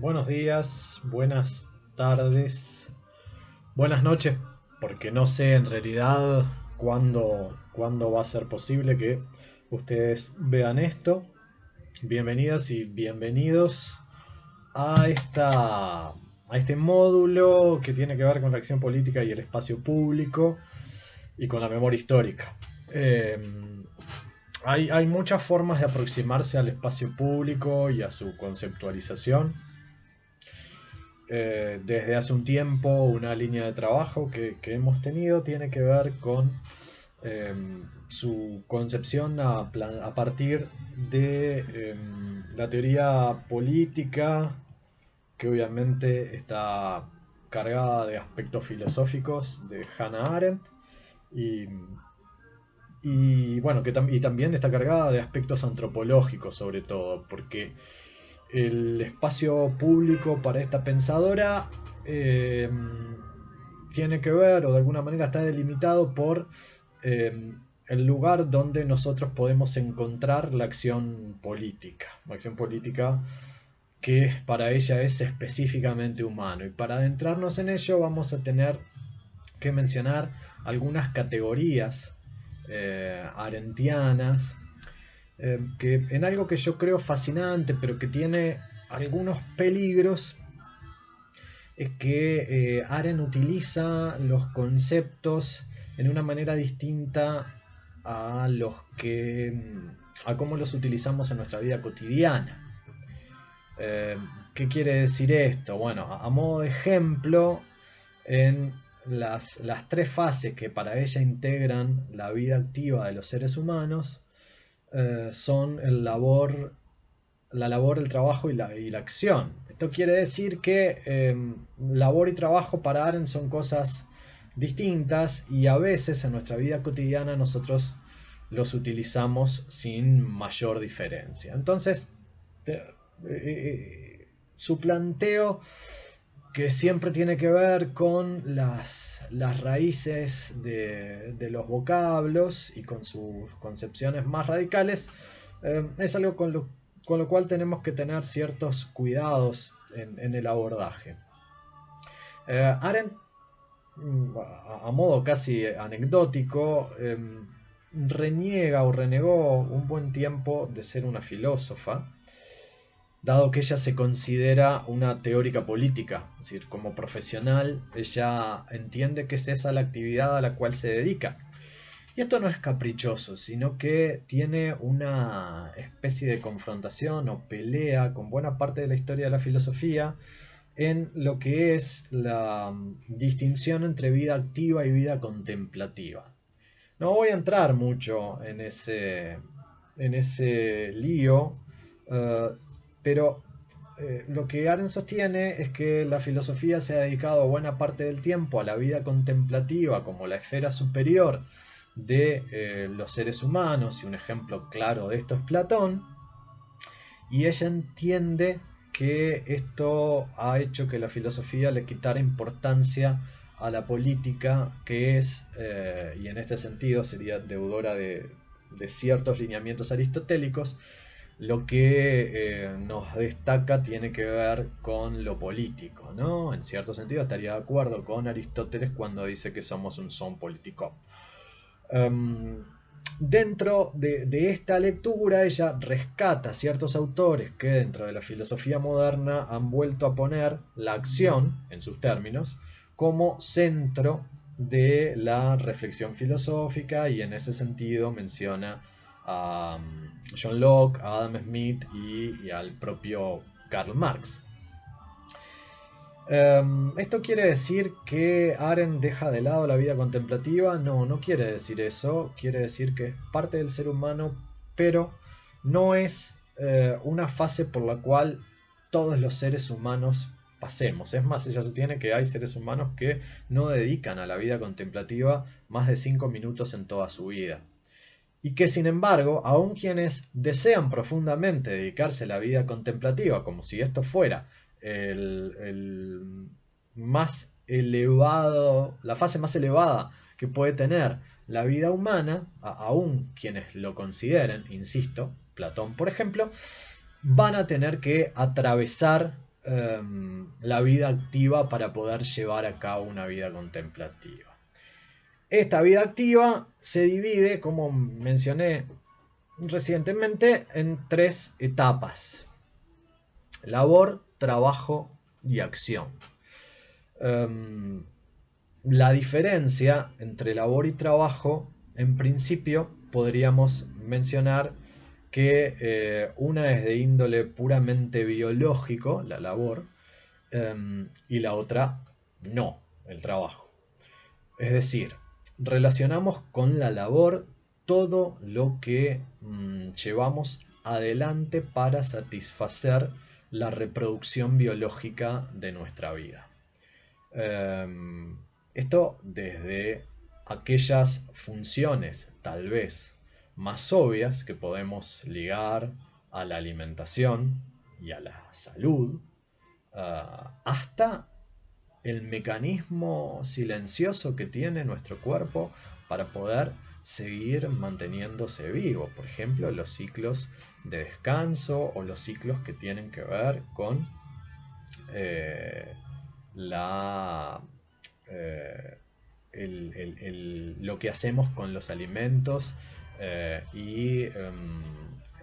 Buenos días, buenas tardes, buenas noches, porque no sé en realidad cuándo va a ser posible que ustedes vean esto. Bienvenidas y bienvenidos a este módulo que tiene que ver con la acción política y el espacio público y con la memoria histórica. Eh, hay muchas formas de aproximarse al espacio público y a su conceptualización. Desde hace un tiempo una línea de trabajo que hemos tenido tiene que ver con eh, su concepción a partir de la teoría política, que obviamente está cargada de aspectos filosóficos de Hannah Arendt y, y bueno, y también está cargada de aspectos antropológicos sobre todo, porque el espacio público para esta pensadora eh, tiene que ver, o de alguna manera está delimitado por eh, el lugar donde nosotros podemos encontrar la acción política. La acción política que para ella es específicamente humano. Y para adentrarnos en ello vamos a tener que mencionar algunas categorías arentianas que en algo que yo creo fascinante, pero que tiene algunos peligros, es que Arendt utiliza los conceptos en una manera distinta a los que a cómo los utilizamos en nuestra vida cotidiana. Eh, ¿Qué quiere decir esto? Bueno, a modo de ejemplo, en las tres fases que para ella integran la vida activa de los seres humanos, son la labor, el trabajo y la acción. Esto quiere decir que labor y trabajo para Arendt son cosas distintas y a veces en nuestra vida cotidiana nosotros los utilizamos sin mayor diferencia. Entonces, eh, su planteo que siempre tiene que ver con las raíces de los vocablos y con sus concepciones más radicales, es algo con lo cual tenemos que tener ciertos cuidados en el abordaje. Arendt, a modo casi anecdótico, reniega o renegó un buen tiempo de ser una filósofa, dado que ella se considera una teórica política, es decir, como profesional, ella entiende que es esa la actividad a la cual se dedica. Y esto no es caprichoso, sino que tiene una especie de confrontación o pelea con buena parte de la historia de la filosofía en lo que es la distinción entre vida activa y vida contemplativa. No voy a entrar mucho en ese lío, eh, pero lo que Arendt sostiene es que la filosofía se ha dedicado buena parte del tiempo a la vida contemplativa como la esfera superior de los seres humanos, y un ejemplo claro de esto es Platón, y ella entiende que esto ha hecho que la filosofía le quitara importancia a la política, que es, y en este sentido sería deudora de ciertos lineamientos aristotélicos. Lo que nos destaca tiene que ver con lo político, ¿no? En cierto sentido estaría de acuerdo con Aristóteles cuando dice que somos un son político. Dentro de esta lectura ella rescata ciertos autores que dentro de la filosofía moderna han vuelto a poner la acción, en sus términos, como centro de la reflexión filosófica, y en ese sentido menciona a John Locke, a Adam Smith y al propio Karl Marx. ¿Esto quiere decir que Arendt deja de lado la vida contemplativa? No, no quiere decir eso. Quiere decir que es parte del ser humano, pero no es una fase por la cual todos los seres humanos pasemos. Es más, ella sostiene que hay seres humanos que no dedican a la vida contemplativa más de 5 minutos en toda su vida. Y que sin embargo, aun quienes desean profundamente dedicarse a la vida contemplativa, como si esto fuera el más elevado, la fase más elevada que puede tener la vida humana, aun quienes lo consideren, insisto, Platón por ejemplo, van a tener que atravesar la vida activa para poder llevar a cabo una vida contemplativa. Esta vida activa se divide, como mencioné recientemente, en 3 etapas: labor, trabajo y acción. La diferencia entre labor y trabajo, en principio, podríamos mencionar que una es de índole puramente biológico, la labor, y la otra no, el trabajo. Es decir, relacionamos con la labor todo lo que llevamos adelante para satisfacer la reproducción biológica de nuestra vida. Esto desde aquellas funciones tal vez más obvias que podemos ligar a la alimentación y a la salud, hasta el mecanismo silencioso que tiene nuestro cuerpo para poder seguir manteniéndose vivo. Por ejemplo, los ciclos de descanso o los ciclos que tienen que ver con lo que hacemos con los alimentos y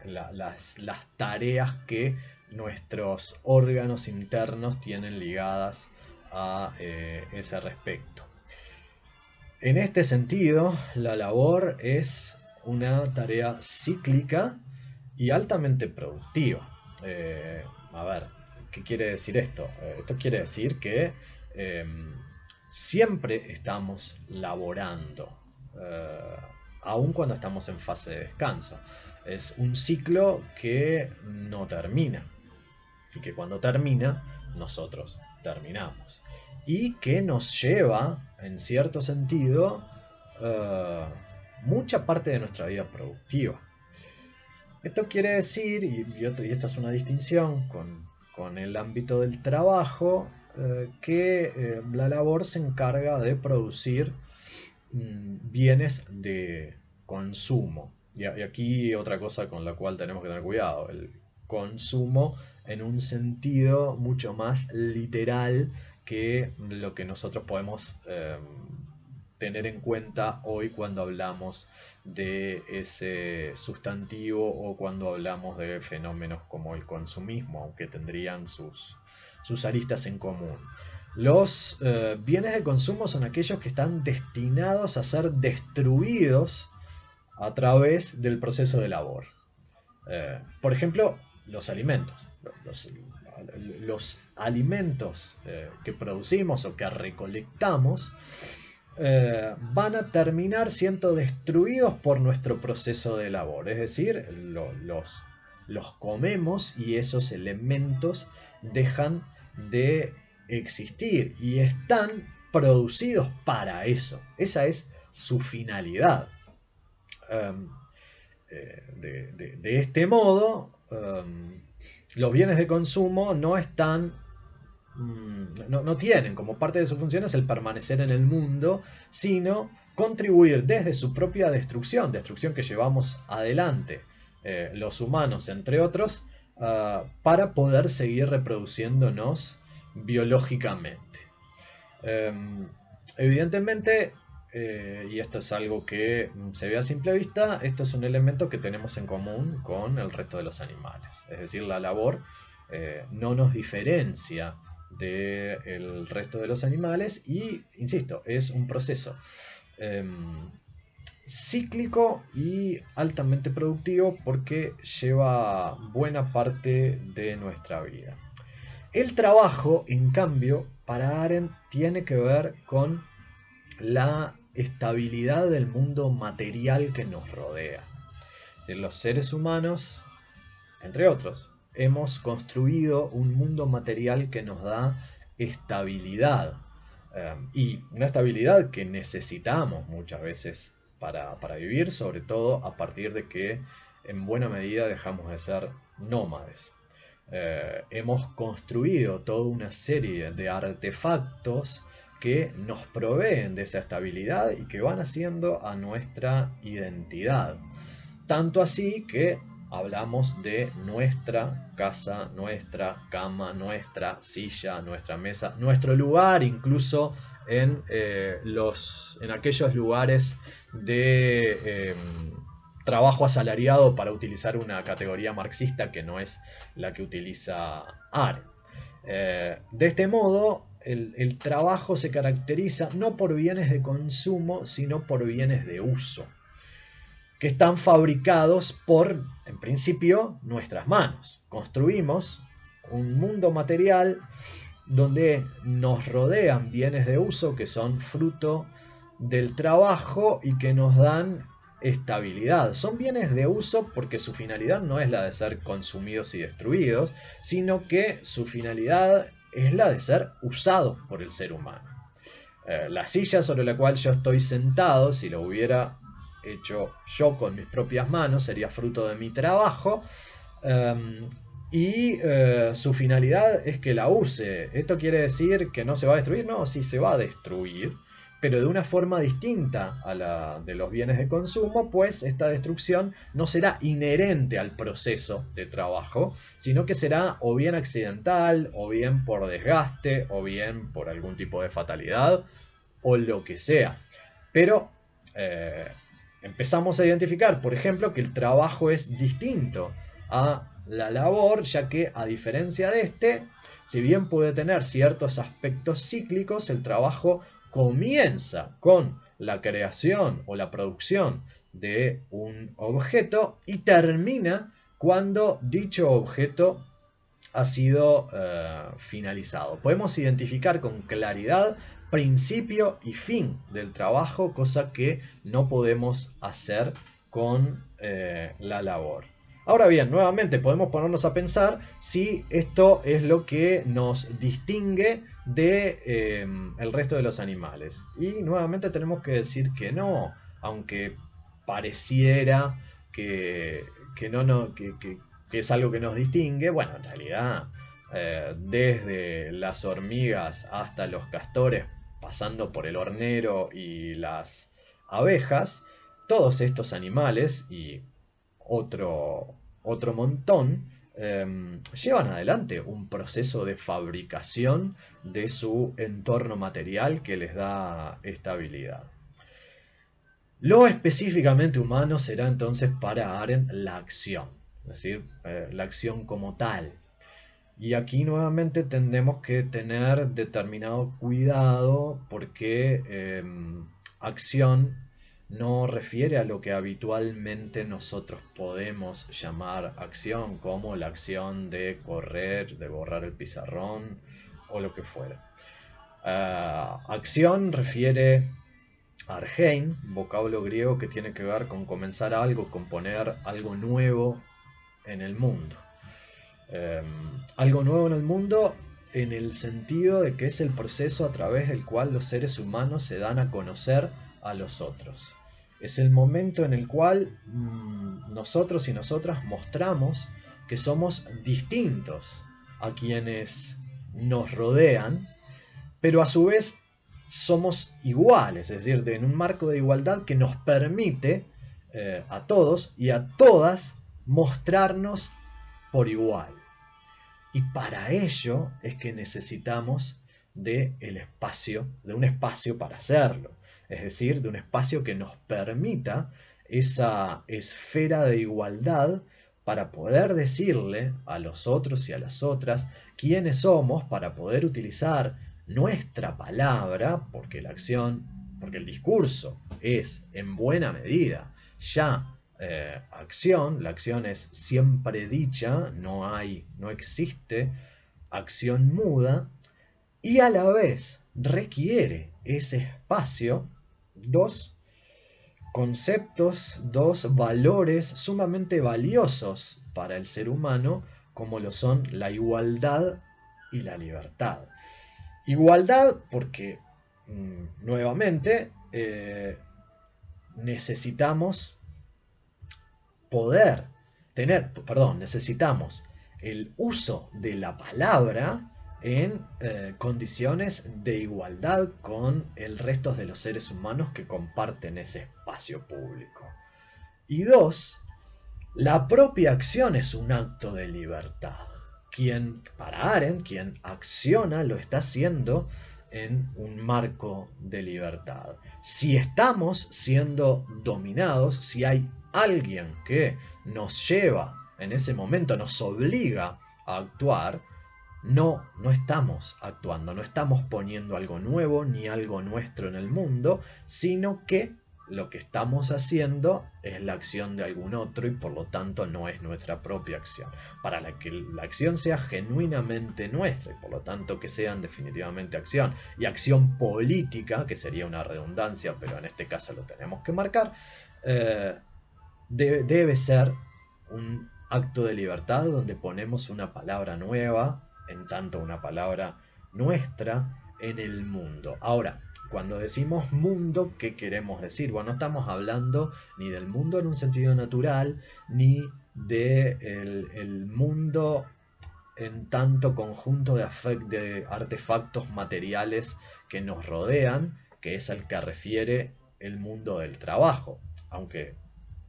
las tareas que nuestros órganos internos tienen ligadas a ese respecto. En este sentido, la labor es una tarea cíclica y altamente productiva. A ver, ¿qué quiere decir esto? Esto quiere decir que siempre estamos laborando, aun cuando estamos en fase de descanso. Es un ciclo que no termina y que cuando termina, nosotros terminamos. Y que nos lleva, en cierto sentido, mucha parte de nuestra vida productiva. Esto quiere decir, y esta es una distinción con el ámbito del trabajo, que la labor se encarga de producir bienes de consumo. Y aquí otra cosa con la cual tenemos que tener cuidado: el consumo en un sentido mucho más literal que lo que nosotros podemos tener en cuenta hoy cuando hablamos de ese sustantivo o cuando hablamos de fenómenos como el consumismo, aunque tendrían sus aristas en común. Los bienes de consumo son aquellos que están destinados a ser destruidos a través del proceso de labor. Por ejemplo, los alimentos. Los alimentos que producimos o que recolectamos van a terminar siendo destruidos por nuestro proceso de labor. Es decir, los comemos y esos elementos dejan de existir y están producidos para eso. Esa es su finalidad. De este modo, los bienes de consumo no están, no tienen como parte de sus funciones el permanecer en el mundo, sino contribuir desde su propia destrucción que llevamos adelante los humanos, entre otros, para poder seguir reproduciéndonos biológicamente. Evidentemente, y esto es algo que se ve a simple vista, esto es un elemento que tenemos en común con el resto de los animales. Es decir, la labor no nos diferencia del resto de los animales y, insisto, es un proceso cíclico y altamente productivo porque lleva buena parte de nuestra vida. El trabajo, en cambio, para Arendt tiene que ver con la estabilidad del mundo material que nos rodea. Es decir, los seres humanos, entre otros, hemos construido un mundo material que nos da estabilidad, y una estabilidad que necesitamos muchas veces para vivir, sobre todo a partir de que en buena medida dejamos de ser nómades. Hemos construido toda una serie de artefactos que nos proveen de esa estabilidad y que van haciendo a nuestra identidad. Tanto así que hablamos de nuestra casa, nuestra cama, nuestra silla, nuestra mesa, nuestro lugar, incluso en aquellos lugares de trabajo asalariado, para utilizar una categoría marxista que no es la que utiliza Arendt. De este modo, el trabajo se caracteriza no por bienes de consumo, sino por bienes de uso, que están fabricados por, en principio, nuestras manos. Construimos un mundo material donde nos rodean bienes de uso que son fruto del trabajo y que nos dan estabilidad. Son bienes de uso porque su finalidad no es la de ser consumidos y destruidos, sino que su finalidad es la de ser usados por el ser humano. La silla sobre la cual yo estoy sentado, si lo hubiera hecho yo con mis propias manos, sería fruto de mi trabajo, y su finalidad es que la use. ¿Esto quiere decir que no se va a destruir? No, sí se va a destruir, pero de una forma distinta a la de los bienes de consumo, pues esta destrucción no será inherente al proceso de trabajo, sino que será o bien accidental, o bien por desgaste, o bien por algún tipo de fatalidad, o lo que sea. Pero empezamos a identificar, por ejemplo, que el trabajo es distinto a la labor, ya que, a diferencia de este, si bien puede tener ciertos aspectos cíclicos, el trabajo comienza con la creación o la producción de un objeto y termina cuando dicho objeto ha sido finalizado. Podemos identificar con claridad principio y fin del trabajo, cosa que no podemos hacer con la labor. Ahora bien, nuevamente podemos ponernos a pensar si esto es lo que nos distingue de el resto de los animales. Y nuevamente tenemos que decir que no, aunque pareciera que no, que es algo que nos distingue. Bueno, en realidad, desde las hormigas hasta los castores, pasando por el hornero y las abejas, todos estos animales y otro montón llevan adelante un proceso de fabricación de su entorno material que les da estabilidad. Lo específicamente humano será entonces para Arendt la acción, es decir, la acción como tal. Y aquí nuevamente tendremos que tener determinado cuidado porque acción no refiere a lo que habitualmente nosotros podemos llamar acción, como la acción de correr, de borrar el pizarrón o lo que fuera. Acción refiere a Argein, vocablo griego que tiene que ver con comenzar algo, con poner algo nuevo en el mundo. Algo nuevo en el mundo en el sentido de que es el proceso a través del cual los seres humanos se dan a conocer a los otros. Es el momento en el cual nosotros y nosotras mostramos que somos distintos a quienes nos rodean, pero a su vez somos iguales, es decir, en un marco de igualdad que nos permite a todos y a todas mostrarnos por igual. Y para ello es que necesitamos de un espacio para hacerlo, es decir, de un espacio que nos permita esa esfera de igualdad para poder decirle a los otros y a las otras quiénes somos, para poder utilizar nuestra palabra, porque porque el discurso es en buena medida ya acción. La acción es siempre dicha, no existe acción muda, y a la vez requiere ese espacio dos conceptos, dos valores sumamente valiosos para el ser humano, como lo son la igualdad y la libertad. Igualdad porque, nuevamente, necesitamos necesitamos el uso de la palabra en condiciones de igualdad con el resto de los seres humanos que comparten ese espacio público. Y dos, La propia acción es un acto de libertad. Para Arendt, quien acciona lo está haciendo en un marco de libertad. Si estamos siendo dominados, si hay alguien que nos lleva en ese momento, nos obliga a actuar, no estamos actuando, no estamos poniendo algo nuevo ni algo nuestro en el mundo, sino que lo que estamos haciendo es la acción de algún otro y por lo tanto no es nuestra propia acción. Para que la acción sea genuinamente nuestra y por lo tanto que sean definitivamente acción y acción política, que sería una redundancia, pero en este caso lo tenemos que marcar, debe ser un acto de libertad donde ponemos una palabra nueva, en tanto una palabra nuestra, en el mundo. Ahora, cuando decimos mundo, ¿qué queremos decir? Bueno, no estamos hablando ni del mundo en un sentido natural, ni del mundo en tanto conjunto de artefactos materiales que nos rodean, que es al que refiere el mundo del trabajo. Aunque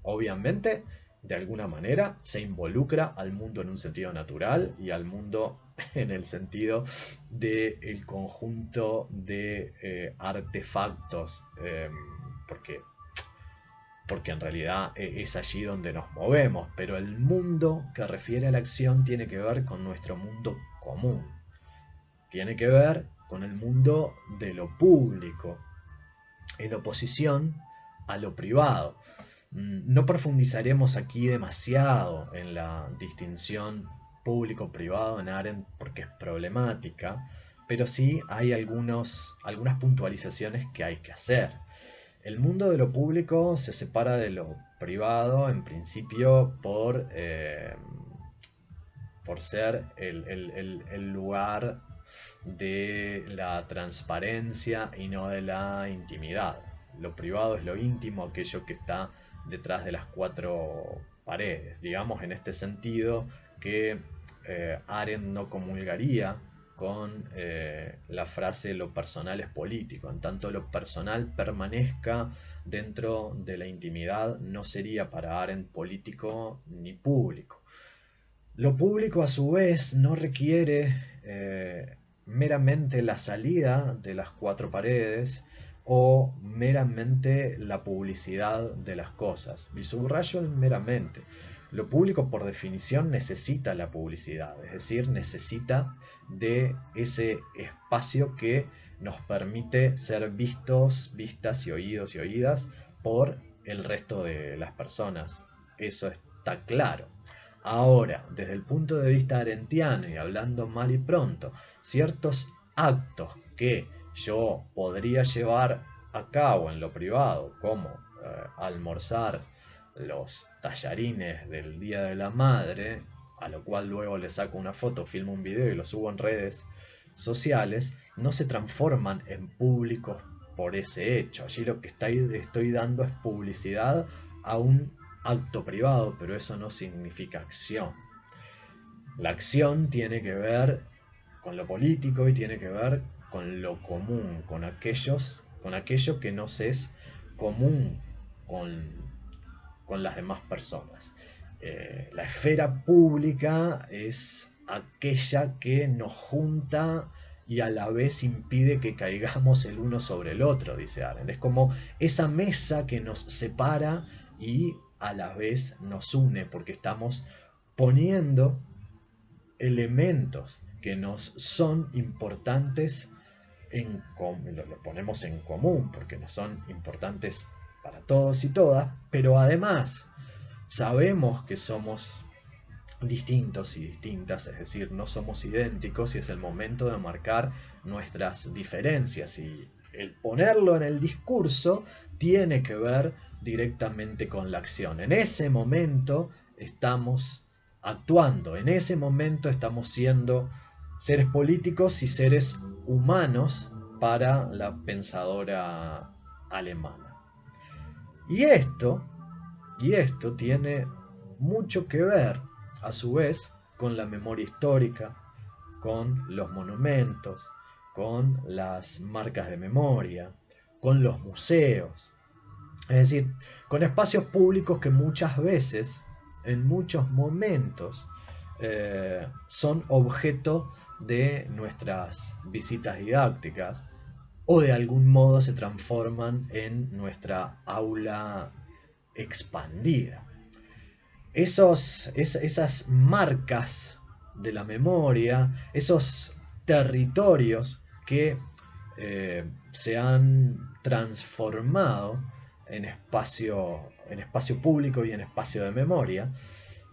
obviamente de alguna manera se involucra al mundo en un sentido natural y al mundo en el sentido del conjunto de artefactos, porque, porque en realidad es allí donde nos movemos, pero el mundo que refiere a la acción tiene que ver con nuestro mundo común, tiene que ver con el mundo de lo público, en oposición a lo privado. No profundizaremos aquí demasiado en la distinción público-privado en Arendt porque es problemática, pero sí hay algunas puntualizaciones que hay que hacer. El mundo de lo público se separa de lo privado en principio por ser el lugar de la transparencia y no de la intimidad. Lo privado es lo íntimo, aquello que está detrás de las cuatro paredes. Digamos en este sentido que Arendt no comulgaría con la frase lo personal es político. En tanto lo personal permanezca dentro de la intimidad, no sería para Arendt político ni público. Lo público a su vez no requiere meramente la salida de las cuatro paredes o meramente la publicidad de las cosas. Y subrayo en meramente. Lo público por definición necesita la publicidad, es decir, necesita de ese espacio que nos permite ser vistos, vistas y oídas por el resto de las personas. Eso está claro. Ahora, desde el punto de vista arendtiano y hablando mal y pronto, ciertos actos que yo podría llevar a cabo en lo privado, como almorzar los tallarines del Día de la Madre, a lo cual luego le saco una foto, filmo un video y lo subo en redes sociales, no se transforman en públicos por ese hecho. Allí lo que estoy dando es publicidad a un acto privado, pero eso no significa acción. La acción tiene que ver con lo político y tiene que ver con lo común, con aquello que nos es común con las demás personas. La esfera pública es aquella que nos junta y a la vez impide que caigamos el uno sobre el otro, dice Arendt. Es como esa mesa que nos separa y a la vez nos une, porque estamos poniendo elementos que nos son importantes lo ponemos en común, porque nos son importantes para todos y todas, pero además sabemos que somos distintos y distintas, es decir, no somos idénticos y es el momento de marcar nuestras diferencias y el ponerlo en el discurso tiene que ver directamente con la acción. En ese momento estamos actuando, en ese momento estamos siendo seres políticos y seres humanos para la pensadora alemana. Y esto tiene mucho que ver, a su vez, con la memoria histórica, con los monumentos, con las marcas de memoria, con los museos. Es decir, con espacios públicos que muchas veces en muchos momentos son objeto de nuestras visitas didácticas o de algún modo se transforman en nuestra aula expandida. Esas marcas de la memoria, esos territorios que se han transformado en espacio público y en espacio de memoria,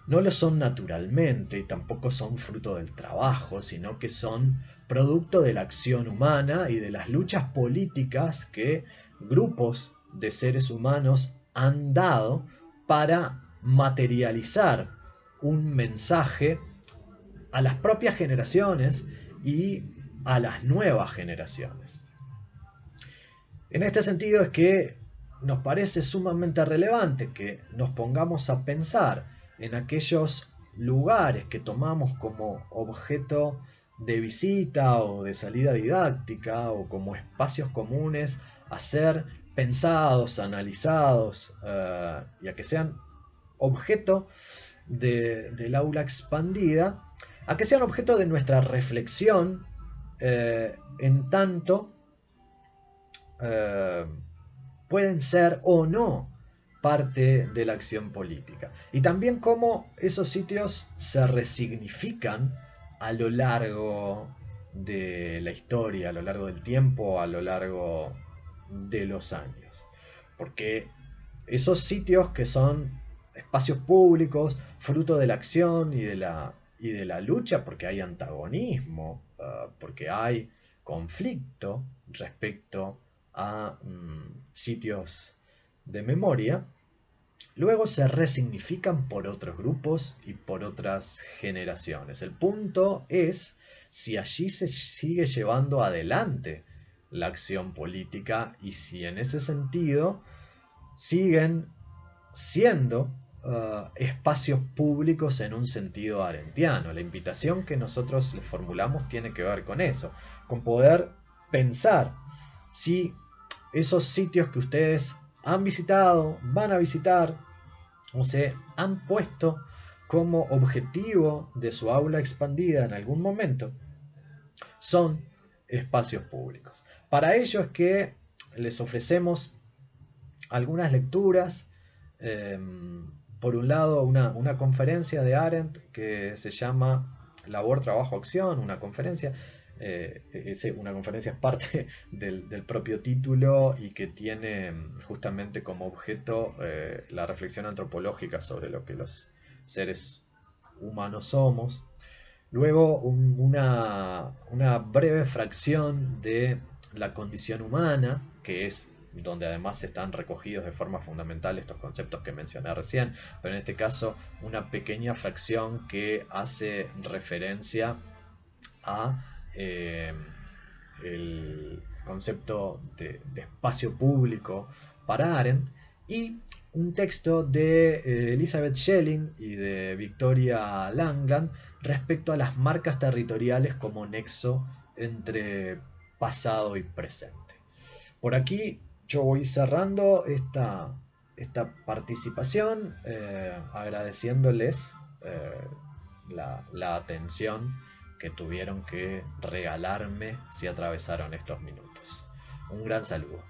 no lo son naturalmente y tampoco son fruto del trabajo, sino que son producto de la acción humana y de las luchas políticas que grupos de seres humanos han dado para materializar un mensaje a las propias generaciones y a las nuevas generaciones. En este sentido es que nos parece sumamente relevante que nos pongamos a pensar en aquellos lugares que tomamos como objeto de visita o de salida didáctica o como espacios comunes a ser pensados, analizados y a que sean objeto del aula expandida, a que sean objeto de nuestra reflexión en tanto pueden ser o no parte de la acción política. Y también cómo esos sitios se resignifican a lo largo de la historia, a lo largo del tiempo, a lo largo de los años. Porque esos sitios que son espacios públicos, fruto de la acción y de la lucha, porque hay antagonismo, porque hay conflicto respecto a sitios de memoria, luego se resignifican por otros grupos y por otras generaciones. El punto es si allí se sigue llevando adelante la acción política y si en ese sentido siguen siendo espacios públicos en un sentido arendtiano. La invitación que nosotros les formulamos tiene que ver con eso, con poder pensar si esos sitios que ustedes han visitado, van a visitar o se han puesto como objetivo de su aula expandida en algún momento, son espacios públicos. Para ello es que les ofrecemos algunas lecturas. Por un lado, una conferencia de Arendt que se llama Labor, Trabajo, Acción, una conferencia. Una conferencia es parte del propio título y que tiene justamente como objeto la reflexión antropológica sobre lo que los seres humanos somos. Luego una breve fracción de la condición humana, que es donde además están recogidos de forma fundamental estos conceptos que mencioné recién, pero en este caso una pequeña fracción que hace referencia a el concepto de espacio público para Arendt, y un texto de Elizabeth Schelling y de Victoria Langland respecto a las marcas territoriales como nexo entre pasado y presente. Por aquí yo voy cerrando esta participación, agradeciéndoles la atención que tuvieron que regalarme si atravesaron estos minutos. Un gran saludo.